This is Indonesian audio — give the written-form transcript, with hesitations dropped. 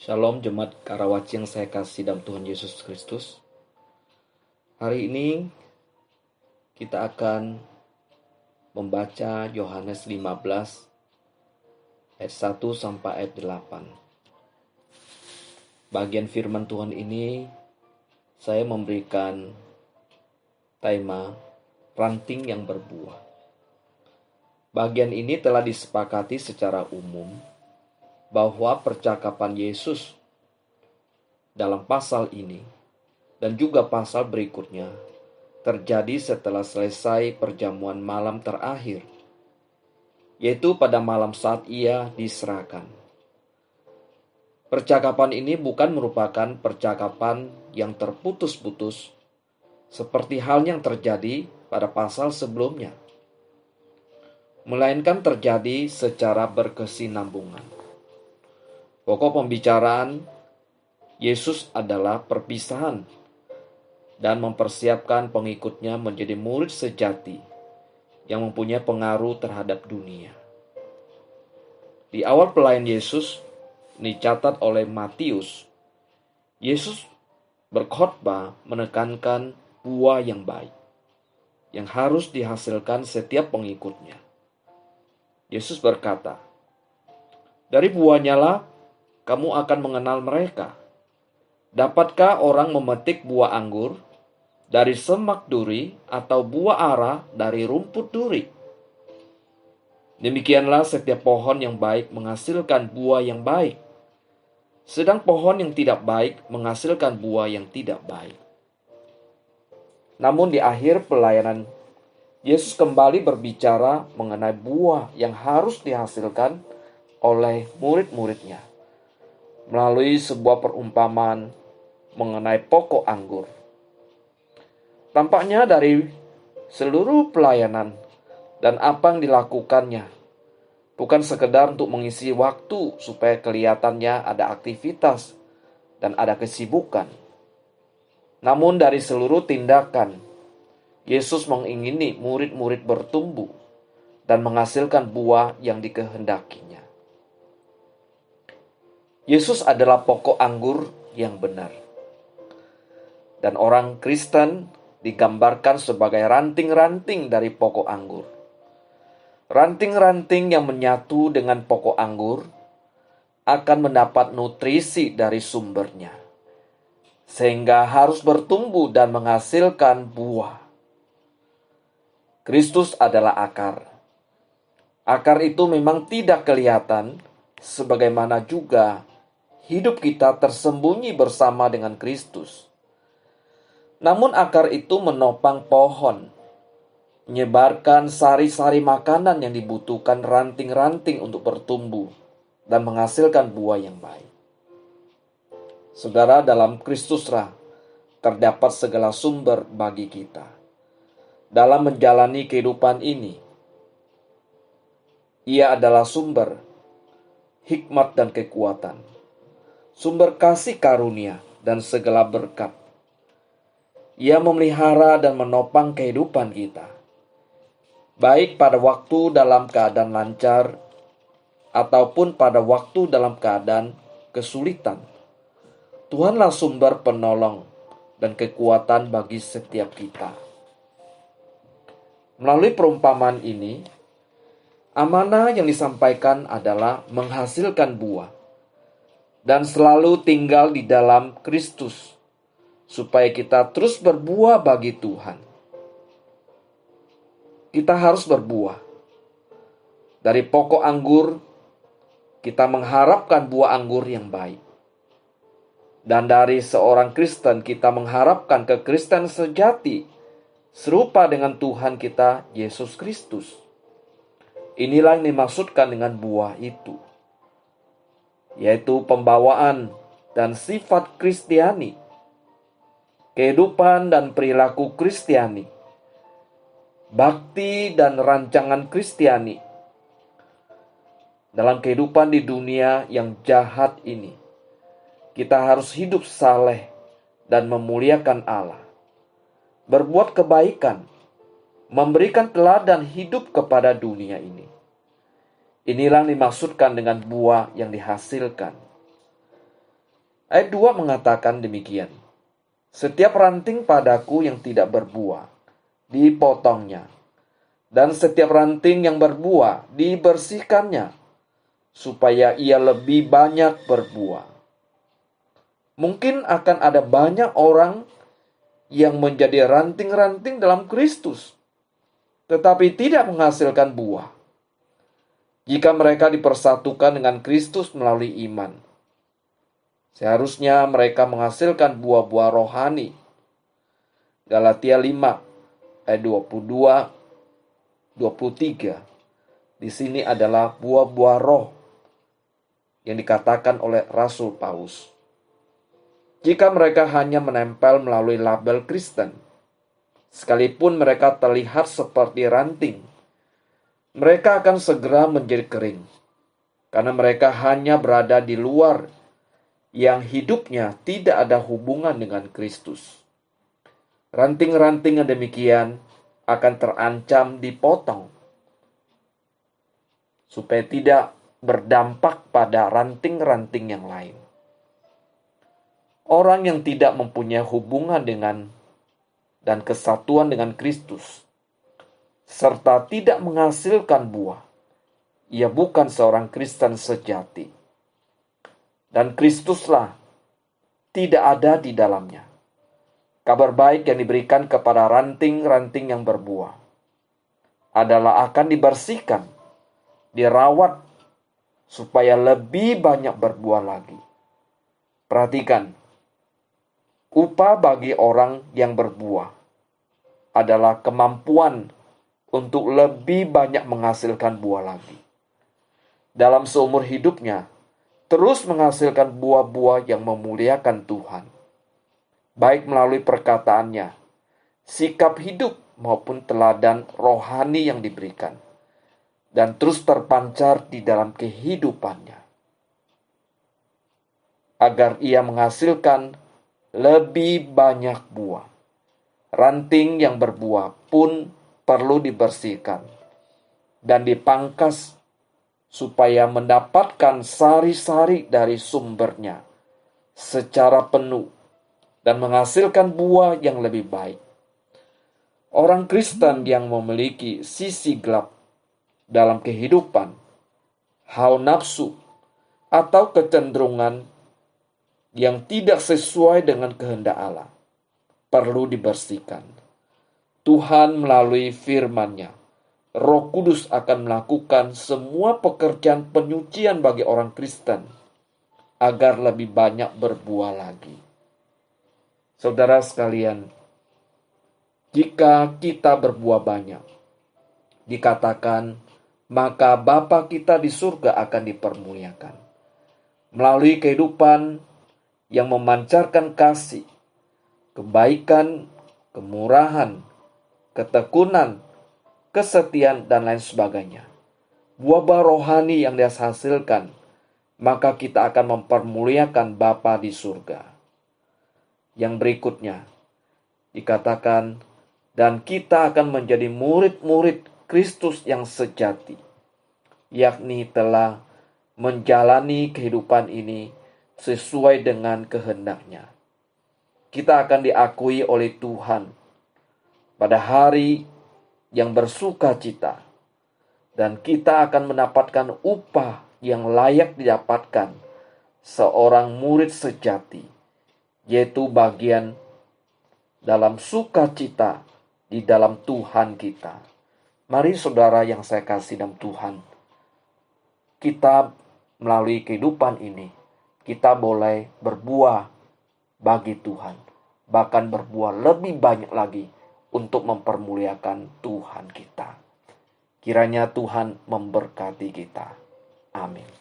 Shalom jemaat Karawaci yang saya kasih dalam Tuhan Yesus Kristus. Hari ini kita akan membaca Yohanes 15 ayat 1 sampai ayat 8. Bagian firman Tuhan ini saya memberikan tema ranting yang berbuah. Bagian ini telah disepakati secara umum bahwa percakapan Yesus dalam pasal ini dan juga pasal berikutnya terjadi setelah selesai perjamuan malam terakhir, yaitu pada malam saat ia diserahkan. Percakapan ini bukan merupakan percakapan yang terputus-putus seperti hal yang terjadi pada pasal sebelumnya, melainkan terjadi secara berkesinambungan. Pokok pembicaraan Yesus adalah perpisahan dan mempersiapkan pengikutnya menjadi murid sejati yang mempunyai pengaruh terhadap dunia. Di awal pelayan Yesus, dicatat oleh Matius, Yesus berkhotbah menekankan buah yang baik yang harus dihasilkan setiap pengikutnya. Yesus berkata, "Dari buahnya lah kamu akan mengenal mereka. Dapatkah orang memetik buah anggur dari semak duri atau buah ara dari rumput duri? Demikianlah setiap pohon yang baik menghasilkan buah yang baik, sedang pohon yang tidak baik menghasilkan buah yang tidak baik." Namun di akhir pelayanan, Yesus kembali berbicara mengenai buah yang harus dihasilkan oleh murid-muridnya melalui sebuah perumpamaan mengenai pokok anggur. Tampaknya dari seluruh pelayanan dan apa yang dilakukannya bukan sekedar untuk mengisi waktu supaya kelihatannya ada aktivitas dan ada kesibukan. Namun dari seluruh tindakan, Yesus mengingini murid-murid bertumbuh dan menghasilkan buah yang dikehendakinya. Yesus adalah pokok anggur yang benar. Dan orang Kristen digambarkan sebagai ranting-ranting dari pokok anggur. Ranting-ranting yang menyatu dengan pokok anggur akan mendapat nutrisi dari sumbernya, sehingga harus bertumbuh dan menghasilkan buah. Kristus adalah akar. Akar itu memang tidak kelihatan, sebagaimana juga hidup kita tersembunyi bersama dengan Kristus. Namun akar itu menopang pohon, menyebarkan sari-sari makanan yang dibutuhkan ranting-ranting untuk bertumbuh dan menghasilkan buah yang baik. Saudara, dalam Kristuslah terdapat segala sumber bagi kita. Dalam menjalani kehidupan ini, Ia adalah sumber hikmat dan kekuatan, sumber kasih karunia dan segala berkat. Ia memelihara dan menopang kehidupan kita, baik pada waktu dalam keadaan lancar ataupun pada waktu dalam keadaan kesulitan. Tuhanlah sumber penolong dan kekuatan bagi setiap kita. Melalui perumpamaan ini, amanah yang disampaikan adalah menghasilkan buah dan selalu tinggal di dalam Kristus, supaya kita terus berbuah bagi Tuhan. Kita harus berbuah. Dari pokok anggur, kita mengharapkan buah anggur yang baik. Dan dari seorang Kristen, kita mengharapkan kekristen sejati, serupa dengan Tuhan kita, Yesus Kristus. Inilah yang dimaksudkan dengan buah itu, yaitu pembawaan dan sifat Kristiani, kehidupan dan perilaku Kristiani, bakti dan rancangan Kristiani dalam kehidupan di dunia yang jahat ini. Kita harus hidup saleh dan memuliakan Allah, berbuat kebaikan, memberikan teladan hidup kepada dunia ini. Inilah yang dimaksudkan dengan buah yang dihasilkan. Ayat 2 mengatakan demikian. Setiap ranting padaku yang tidak berbuah, dipotongnya. Dan setiap ranting yang berbuah, dibersihkannya, supaya ia lebih banyak berbuah. Mungkin akan ada banyak orang yang menjadi ranting-ranting dalam Kristus, tetapi tidak menghasilkan buah. Jika mereka dipersatukan dengan Kristus melalui iman, seharusnya mereka menghasilkan buah-buah rohani. Galatia 5 ayat 22, 23. Di sini adalah buah-buah roh yang dikatakan oleh Rasul Paulus. Jika mereka hanya menempel melalui label Kristen, sekalipun mereka terlihat seperti ranting, mereka akan segera menjadi kering, karena mereka hanya berada di luar yang hidupnya tidak ada hubungan dengan Kristus. Ranting-ranting yang demikian akan terancam dipotong, supaya tidak berdampak pada ranting-ranting yang lain. Orang yang tidak mempunyai hubungan dengan dan kesatuan dengan Kristus, serta tidak menghasilkan buah, ia bukan seorang Kristen sejati. Dan Kristuslah tidak ada di dalamnya. Kabar baik yang diberikan kepada ranting-ranting yang berbuah adalah akan dibersihkan, dirawat, supaya lebih banyak berbuah lagi. Perhatikan, upah bagi orang yang berbuah adalah kemampuan untuk lebih banyak menghasilkan buah lagi. Dalam seumur hidupnya, terus menghasilkan buah-buah yang memuliakan Tuhan, baik melalui perkataannya, sikap hidup maupun teladan rohani yang diberikan, dan terus terpancar di dalam kehidupannya, agar ia menghasilkan lebih banyak buah. Ranting yang berbuah pun perlu dibersihkan dan dipangkas supaya mendapatkan sari-sari dari sumbernya secara penuh dan menghasilkan buah yang lebih baik. Orang Kristen yang memiliki sisi gelap dalam kehidupan, hawa nafsu, atau kecenderungan yang tidak sesuai dengan kehendak Allah, perlu dibersihkan. Tuhan melalui firman-Nya, Roh Kudus akan melakukan semua pekerjaan penyucian bagi orang Kristen, agar lebih banyak berbuah lagi. Saudara sekalian, jika kita berbuah banyak, dikatakan, maka Bapa kita di surga akan dipermuliakan. Melalui kehidupan yang memancarkan kasih, kebaikan, kemurahan, ketekunan, kesetiaan, dan lain sebagainya. Buah-buah rohani yang dihasilkan, maka kita akan mempermuliakan Bapa di surga. Yang berikutnya, dikatakan, dan kita akan menjadi murid-murid Kristus yang sejati, yakni telah menjalani kehidupan ini sesuai dengan kehendak-Nya. Kita akan diakui oleh Tuhan pada hari yang bersuka cita, dan kita akan mendapatkan upah yang layak didapatkan seorang murid sejati, yaitu bagian dalam sukacita di dalam Tuhan kita. Mari saudara yang saya kasih dalam Tuhan, kita melalui kehidupan ini, kita boleh berbuah bagi Tuhan, bahkan berbuah lebih banyak lagi untuk mempermuliakan Tuhan kita. Kiranya Tuhan memberkati kita. Amin.